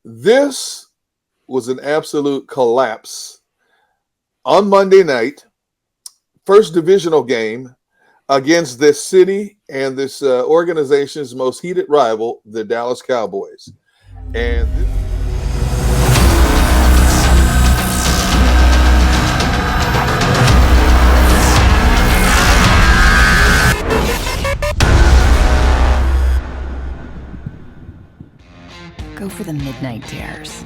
This was an absolute collapse on Monday night, first divisional game against this city and this organization's most heated rival, the Dallas Cowboys. And Go for the midnight dares.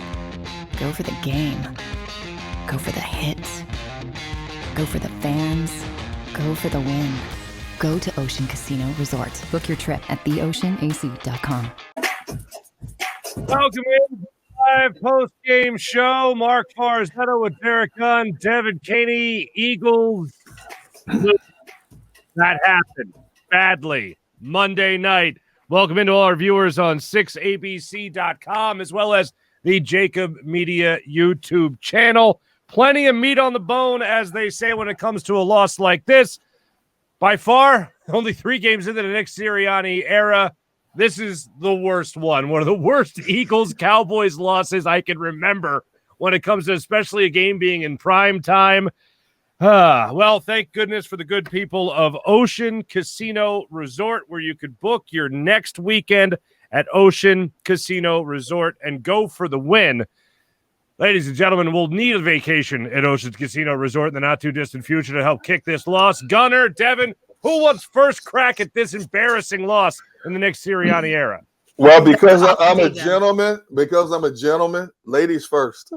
Go for the game. Go for the hits. Go for the fans. Go for the win. Go to Ocean Casino Resort. Book your trip at theoceanac.com. Welcome in to the live post-game show. Mark Farzetta with Derrick Gunn, Devin Caney, Eagles. That happened badly Monday night. Welcome into all our viewers on 6abc.com as well as the JAKIB Media YouTube channel. Plenty of meat on the bone, as they say, when it comes to a loss like this. By far, only 3 games into the Nick Sirianni era. This is the worst one of the worst Eagles-Cowboys losses I can remember when it comes to especially a game being in prime time. Well, thank goodness for the good people of Ocean Casino Resort, where you could book your next weekend at Ocean Casino Resort and go for the win. Ladies and gentlemen, we'll need a vacation at Ocean Casino Resort in the not-too-distant future to help kick this loss. Gunner, Devin, who wants first crack at this embarrassing loss in the Nick Sirianni era? well, because I'm a gentleman, ladies first.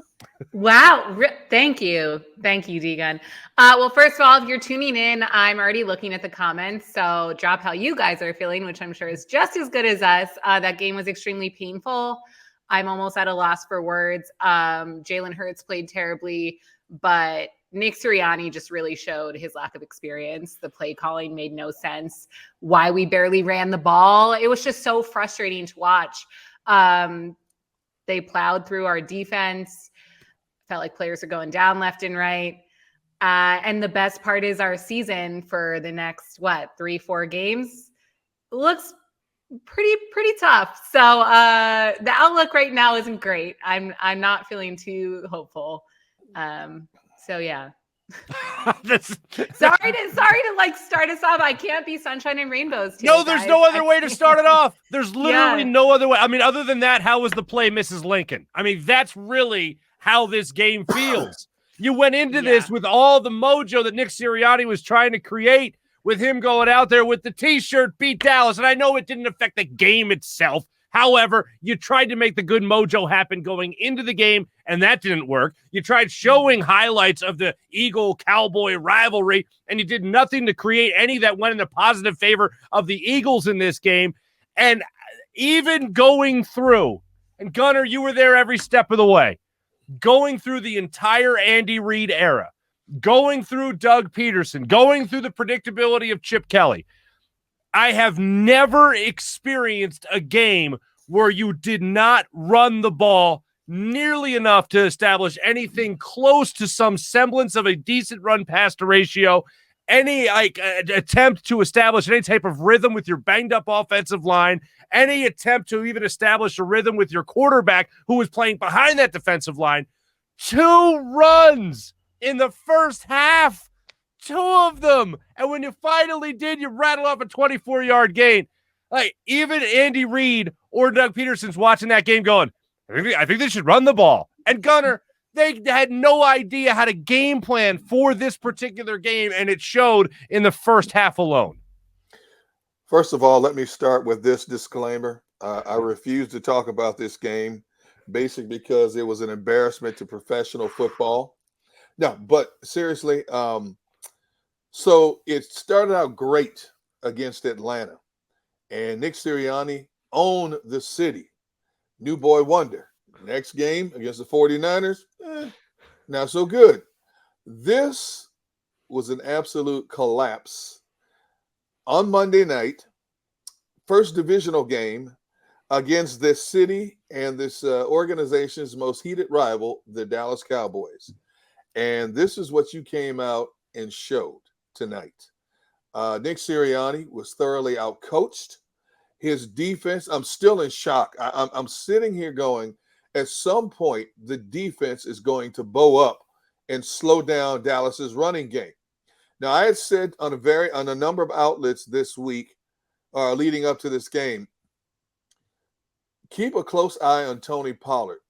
Wow. Thank you. Thank you, D-Gun. Well, first of all, if you're tuning in, I'm already looking at the comments. So drop how you guys are feeling, which I'm sure is just as good as us. That game was extremely painful. I'm almost at a loss for words. Jalen Hurts played terribly, but Nick Sirianni just really showed his lack of experience. The play calling made no sense. Why we barely ran the ball. It was just so frustrating to watch. They plowed through our defense. Felt like players are going down left and right. And the best part is our season for the next, 3-4 games looks pretty tough. So the outlook right now isn't great. I'm not feeling too hopeful. So yeah. sorry to like start us off. I can't be sunshine and rainbows today, No, there's guys. no other way to start it off. There's literally no other way. I mean, other than that, how was the play, Mrs. Lincoln? I mean, that's really how this game feels. You went into this with all the mojo that Nick Sirianni was trying to create with him going out there with the T-shirt, beat Dallas. And I know it didn't affect the game itself. However, you tried to make the good mojo happen going into the game, and that didn't work. You tried showing highlights of the Eagle-Cowboy rivalry, and you did nothing to create any that went in the positive favor of the Eagles in this game. And even going through, and Gunner, you were there every step of the way, going through the entire Andy Reid era, going through Doug Peterson, going through the predictability of Chip Kelly, I have never experienced a game where you did not run the ball nearly enough to establish anything close to some semblance of a decent run-pass to ratio, any attempt to establish any type of rhythm with your banged-up offensive line, any attempt to even establish a rhythm with your quarterback who was playing behind that defensive line. 2 runs in the first half. 2 of them. And when you finally did, you rattle off a 24-yard gain. Like, even Andy Reid or Doug Peterson's watching that game going, I think they should run the ball. And Gunner, they had no idea how to game plan for this particular game, and it showed in the first half alone. First of all, let me start with this disclaimer. I refuse to talk about this game, basically because it was an embarrassment to professional football. No, but seriously, so it started out great against Atlanta, and Nick Sirianni owned the city. New boy wonder. Next game against the 49ers, not so good. This was an absolute collapse on Monday night, first divisional game against this city and this organization's most heated rival, the Dallas Cowboys. And this is what you came out and showed tonight. Nick Sirianni was thoroughly outcoached. His defense, I'm still in shock. I'm sitting here going, at some point the defense is going to bow up and slow down Dallas's running game. Now, I had said on a number of outlets this week, leading up to this game, keep a close eye on Tony Pollard,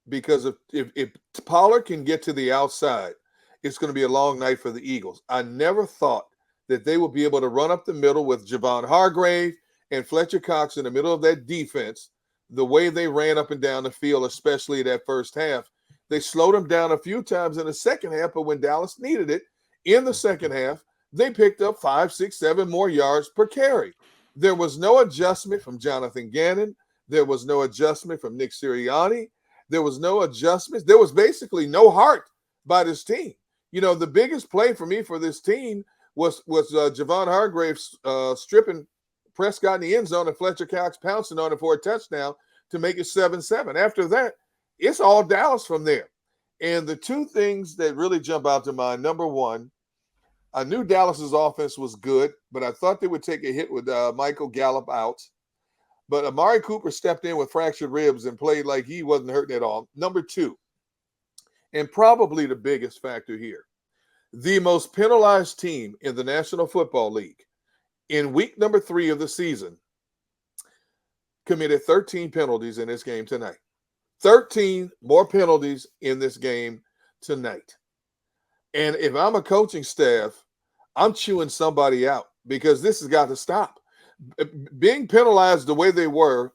because if Pollard can get to the outside, it's going to be a long night for the Eagles. I never thought that they would be able to run up the middle with Javon Hargrave and Fletcher Cox in the middle of that defense the way they ran up and down the field, especially that first half. They slowed them down a few times in the second half, but when Dallas needed it in the second half, they picked up 5, 6, 7 more yards per carry. There was no adjustment from Jonathan Gannon. There was no adjustment from Nick Sirianni. There was no adjustments. There was basically no heart by this team. You know, the biggest play for me for this team was Javon Hargrave stripping Prescott in the end zone and Fletcher Cox pouncing on it for a touchdown to make it 7-7. After that, it's all Dallas from there. And the two things that really jump out to mind, number one, I knew Dallas's offense was good, but I thought they would take a hit with Michael Gallup out. But Amari Cooper stepped in with fractured ribs and played like he wasn't hurting at all. Number two, and probably the biggest factor here, the most penalized team in the National Football League in week number 3 of the season committed 13 penalties in this game tonight. 13 more penalties in this game tonight. And if I'm a coaching staff, I'm chewing somebody out, because this has got to stop. Being penalized the way they were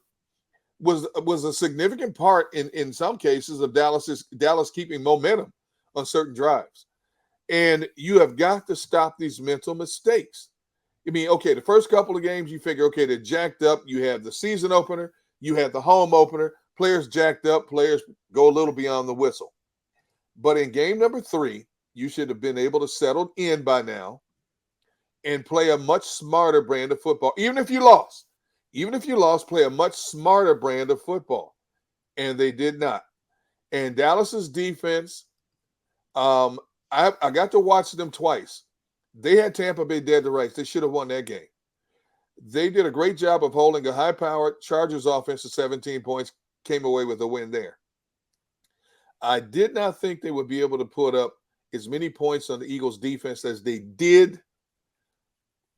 was a significant part in some cases of Dallas keeping momentum on certain drives. And you have got to stop these mental mistakes. I mean, okay, the first couple of games you figure, okay, they're jacked up. You have the season opener, you have the home opener, players jacked up, players go a little beyond the whistle. But in game number 3, you should have been able to settle in by now and play a much smarter brand of football. Even if you lost, play a much smarter brand of football. And they did not. And Dallas's defense, I got to watch them twice. They had Tampa Bay dead to rights. They should have won that game. They did a great job of holding a high-powered Chargers offense to 17 points, came away with a win there. I did not think they would be able to put up as many points on the Eagles' defense as they did.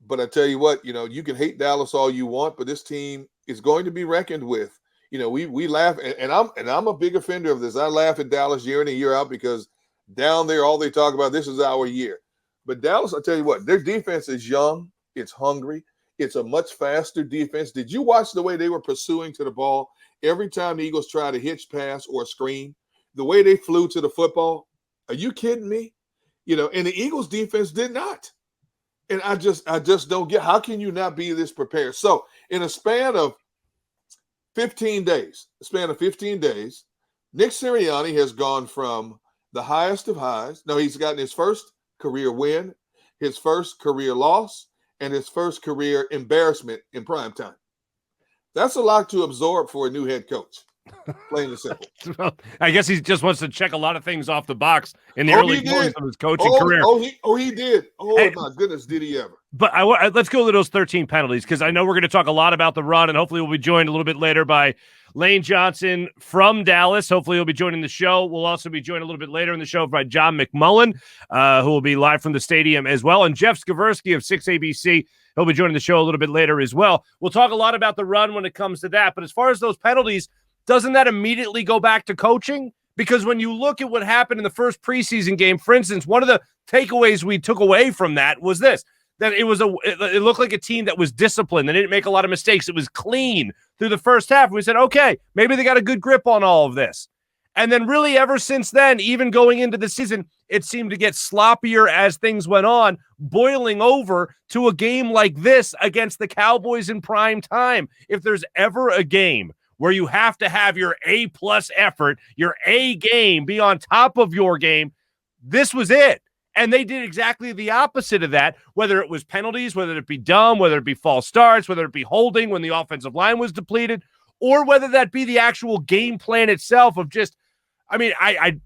But I tell you what, you know, you can hate Dallas all you want, but this team is going to be reckoned with. You know, we laugh, and I'm a big offender of this. I laugh at Dallas year in and year out, because down there, all they talk about, this is our year. But Dallas, I tell you what, their defense is young, it's hungry, it's a much faster defense. Did you watch the way they were pursuing to the ball every time the Eagles tried to hitch pass or screen? The way they flew to the football? Are you kidding me? You know, and the Eagles defense did not. And I just don't get, how can you not be this prepared? So in a span of 15 days, Nick Sirianni has gone from the highest of highs. No, he's gotten his first career win, his first career loss, and his first career embarrassment in prime time. That's a lot to absorb for a new head coach. Plain and simple. Well, I guess he just wants to check a lot of things off the box in the early goings of his coaching career. He did. Hey, my goodness, did he ever? But let's go to those 13 penalties, because I know we're going to talk a lot about the run, and hopefully we'll be joined a little bit later by Lane Johnson from Dallas. Hopefully he'll be joining the show. We'll also be joined a little bit later in the show by John McMullen, who will be live from the stadium as well, and Jeff Skversky of 6ABC. He'll be joining the show a little bit later as well. We'll talk a lot about the run when it comes to that, but as far as those penalties, doesn't that immediately go back to coaching? Because when you look at what happened in the first preseason game, for instance, one of the takeaways we took away from that was this, that it looked like a team that was disciplined. They didn't make a lot of mistakes. It was clean through the first half. We said, okay, maybe they got a good grip on all of this. And then really ever since then, even going into the season, it seemed to get sloppier as things went on, boiling over to a game like this against the Cowboys in prime time. If there's ever a game where you have to have your A-plus effort, your A game, be on top of your game, this was it. And they did exactly the opposite of that, whether it was penalties, whether it be dumb, whether it be false starts, whether it be holding when the offensive line was depleted, or whether that be the actual game plan itself of just, I mean,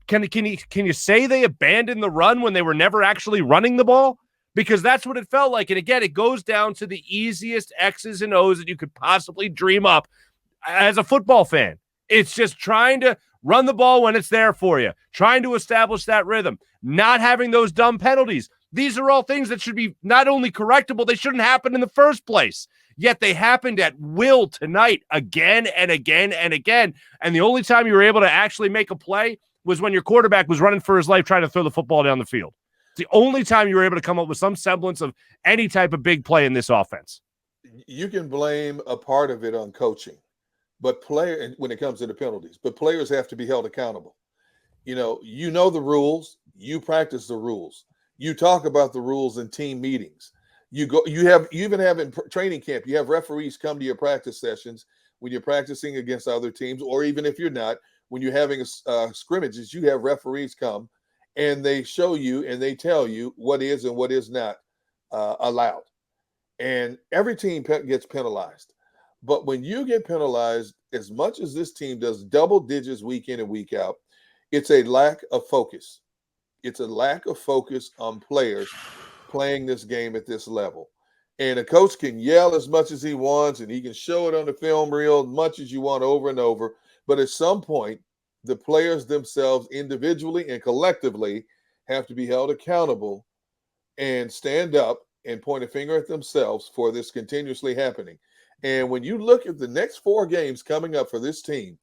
can you say they abandoned the run when they were never actually running the ball? Because that's what it felt like. And again, it goes down to the easiest X's and O's that you could possibly dream up as a football fan. It's just trying to run the ball when it's there for you, trying to establish that rhythm, not having those dumb penalties. These are all things that should be not only correctable, they shouldn't happen in the first place. Yet they happened at will tonight again and again and again. And the only time you were able to actually make a play was when your quarterback was running for his life trying to throw the football down the field. It's the only time you were able to come up with some semblance of any type of big play in this offense. You can blame a part of it on coaching, but when it comes to the penalties, but players have to be held accountable. You know the rules, you practice the rules. You talk about the rules in team meetings. You even have in training camp, you have referees come to your practice sessions when you're practicing against other teams, or even if you're not, when you're having scrimmages, you have referees come and they show you and they tell you what is and what is not allowed. And every team gets penalized. But when you get penalized, as much as this team does double digits week in and week out, it's a lack of focus. It's a lack of focus on players playing this game at this level. And a coach can yell as much as he wants, and he can show it on the film reel as much as you want over and over. But at some point, the players themselves individually and collectively have to be held accountable and stand up and point a finger at themselves for this continuously happening. And when you look at the next 4 games coming up for this team,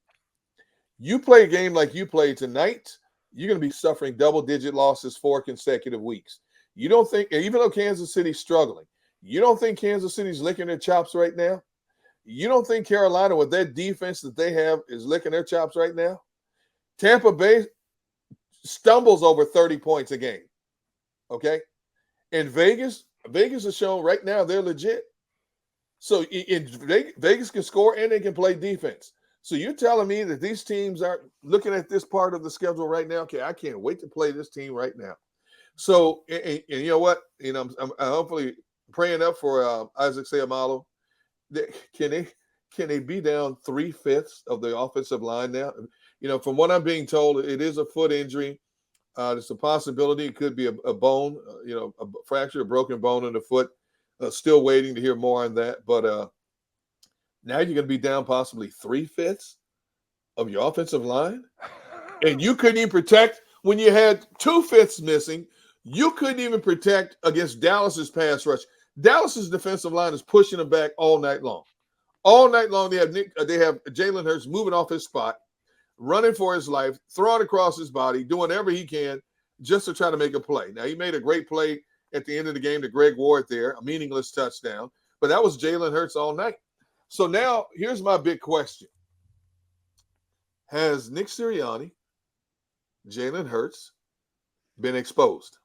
you play a game like you played tonight, you're going to be suffering double-digit losses 4 consecutive weeks. You don't think, even though Kansas City's struggling, you don't think Kansas City's licking their chops right now? You don't think Carolina, with that defense that they have, is licking their chops right now? Tampa Bay stumbles over 30 points a game, okay? And Vegas has shown right now they're legit. So Vegas can score and they can play defense. So you're telling me that these teams aren't looking at this part of the schedule right now? Okay, I can't wait to play this team right now. So, and you know what? I'm hopefully praying up for Isaac Seumalo. Can they be down 3/5 of the offensive line now? From what I'm being told, it is a foot injury. There's a possibility it could be a bone, a fracture, a broken bone in the foot. Still waiting to hear more on that. But now you're going to be down possibly 3/5 of your offensive line. And you couldn't even protect when you had 2/5 missing. You couldn't even protect against Dallas's pass rush. Dallas's defensive line is pushing them back all night long. All night long, they have Jalen Hurts moving off his spot, running for his life, throwing across his body, doing whatever he can just to try to make a play. Now, he made a great play at the end of the game to Greg Ward there, a meaningless touchdown, but that was Jalen Hurts all night. So now here's my big question. Has Nick Sirianni, Jalen Hurts, been exposed?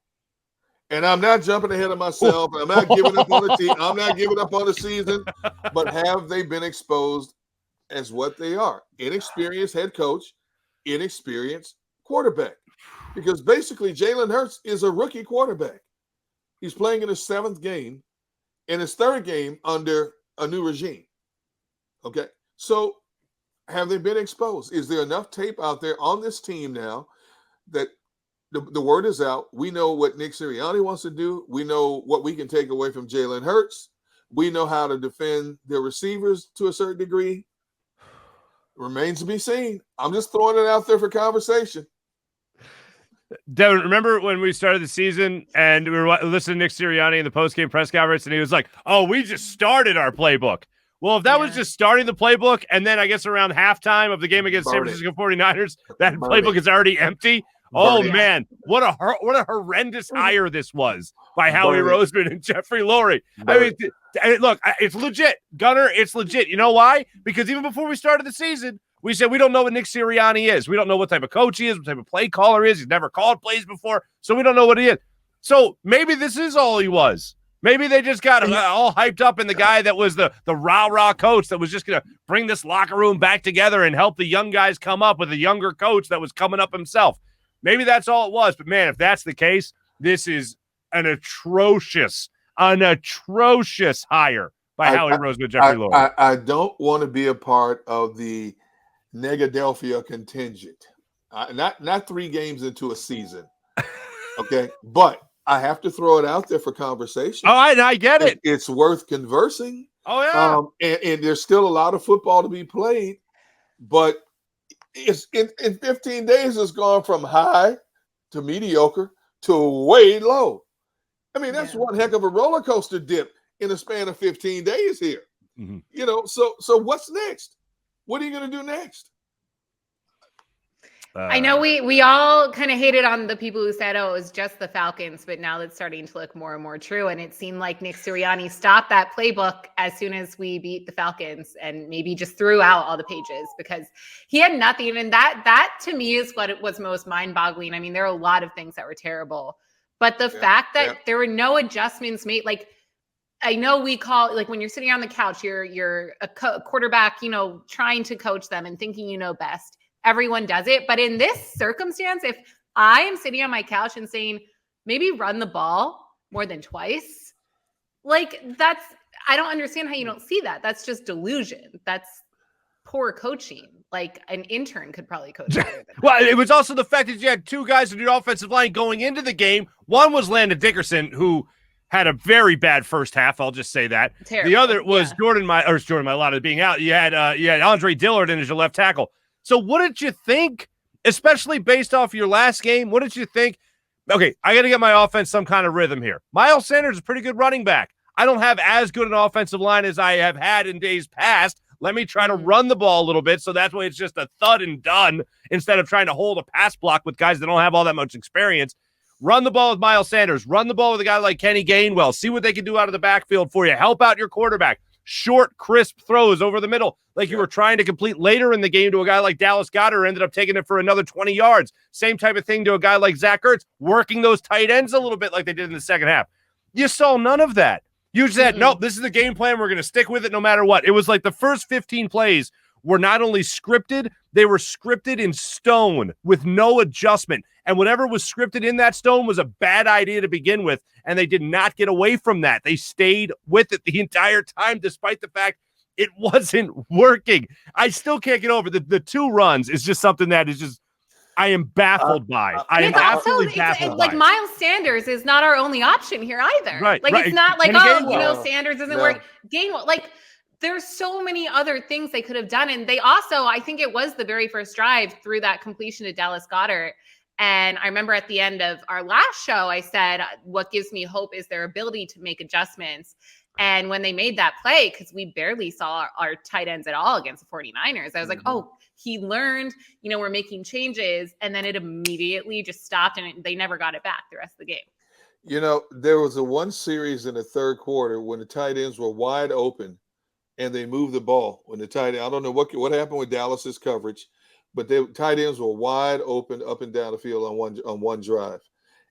And I'm not jumping ahead of myself. I'm not giving up on the team. I'm not giving up on the season. But have they been exposed as what they are? Inexperienced head coach, inexperienced quarterback. Because basically Jalen Hurts is a rookie quarterback. He's playing in his 7th game and his 3rd game under a new regime. Okay? So have they been exposed? Is there enough tape out there on this team now that the word is out? We know what Nick Sirianni wants to do. We know what we can take away from Jalen Hurts. We know how to defend their receivers to a certain degree. Remains to be seen. I'm just throwing it out there for conversation. Devin, remember when we started the season and we were listening to Nick Sirianni in the postgame press conference and he was like, oh, we just started our playbook. Well, if that was just starting the playbook and then I guess around halftime of the game against San Francisco 49ers, that playbook is already empty. Oh, man, what a horrendous hire this was by Howie Roseman and Jeffrey Lurie. I mean, look, it's legit. Gunner, it's legit. You know why? Because even before we started the season, we said we don't know what Nick Sirianni is. We don't know what type of coach he is, what type of play caller he is. He's never called plays before, so we don't know what he is. So maybe this is all he was. Maybe they just got all hyped up in the guy that was the rah-rah coach that was just going to bring this locker room back together and help the young guys come up with a younger coach that was coming up himself. Maybe that's all it was. But, man, if that's the case, this is an atrocious hire by Howie Roseman, Jeffrey Lurie. I don't want to be a part of the Negadelphia contingent. Not 3 games into a season. Okay? But I have to throw it out there for conversation. Oh, I get it. It's worth conversing. Oh, yeah. And there's still a lot of football to be played. But It's in 15 days, it's gone from high to mediocre to way low. I mean, that's one heck of a roller coaster dip in the span of 15 days here. Mm-hmm. You know, so what's next? What are you going to do next? I know we all kind of hated on the people who said, oh, it was just the Falcons, but now that's starting to look more and more true. And it seemed like Nick Sirianni stopped that playbook as soon as we beat the Falcons and maybe just threw out all the pages because he had nothing. And that to me is what it was most mind-boggling. I mean, there are a lot of things that were terrible, but the fact that there were no adjustments made, like, I know we call, like, when you're sitting on the couch, you're a quarterback, you know, trying to coach them and thinking you know best. Everyone does it. But in this circumstance, if I am sitting on my couch and saying, maybe run the ball more than twice, like, I don't understand how you don't see that. That's just delusion. That's poor coaching. Like, an intern could probably coach better than that. Well, it was also the fact that you had two guys in your offensive line going into the game. One was Landon Dickerson, who had a very bad first half. I'll just say that. Terrible. The other was Jordan Mailata being out. You had Andre Dillard in as your left tackle. So what did you think, especially based off your last game? What did you think? Okay, I got to get my offense some kind of rhythm here. Miles Sanders is a pretty good running back. I don't have as good an offensive line as I have had in days past. Let me try to run the ball a little bit, so that's why it's just a thud and done instead of trying to hold a pass block with guys that don't have all that much experience. Run the ball with Miles Sanders. Run the ball with a guy like Kenny Gainwell. See what they can do out of the backfield for you. Help out your quarterback. Short, crisp throws over the middle like you were trying to complete later in the game to a guy like Dallas Goedert, ended up taking it for another 20 yards. Same type of thing to a guy like Zach Ertz, working those tight ends a little bit like they did in the second half. You saw none of that. You said, nope, this is the game plan. We're going to stick with it no matter what. It was like the first 15 plays were not only scripted, they were scripted in stone with no adjustment. And whatever was scripted in that stone was a bad idea to begin with, and they did not get away from that. They stayed with it the entire time, despite the fact it wasn't working. I still can't get over the two runs is just something that is just, I am baffled by. I am absolutely baffled by. Like, Miles Sanders is not our only option here either. Right. Like, it's not like, Sanders isn't working. Gainwell, like, there's so many other things they could have done. And they also, I think it was the very first drive through that completion to Dallas Goedert. And I remember at the end of our last show, I said, what gives me hope is their ability to make adjustments. And when they made that play, because we barely saw our tight ends at all against the 49ers, I was like, oh, he learned, we're making changes. And then it immediately just stopped and they never got it back the rest of the game. There was one series in the third quarter when the tight ends were wide open and they moved the ball. When the tight end, I don't know what happened with Dallas's coverage, but the tight ends were wide open up and down the field on one drive.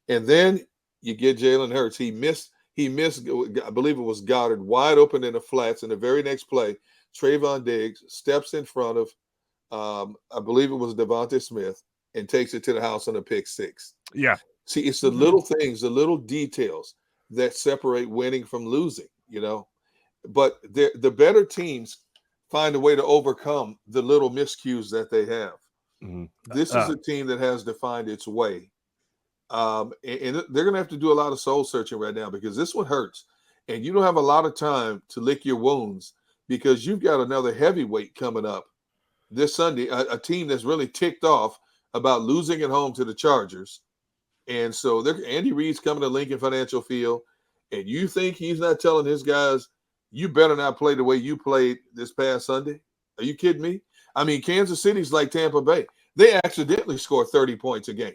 And then you get Jalen Hurts. He missed, I believe it was Goddard, wide open in the flats. In the very next play, Trayvon Diggs steps in front of, I believe it was Devontae Smith, and takes it to the house on a pick six. Yeah. See, it's the little things, the little details that separate winning from losing, But the better teams find a way to overcome the little miscues that they have. This is a team that has defined its way. And they're going to have to do a lot of soul searching right now because this one hurts. And you don't have a lot of time to lick your wounds because you've got another heavyweight coming up this Sunday, a team that's really ticked off about losing at home to the Chargers. And so Andy Reid's coming to Lincoln Financial Field, and you think he's not telling his guys, you better not play the way you played this past Sunday? Are you kidding me? I mean, Kansas City's like Tampa Bay. They accidentally score 30 points a game.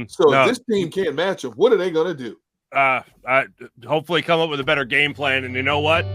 So if this team can't match them, what are they going to do? Hopefully come up with a better game plan. And you know what?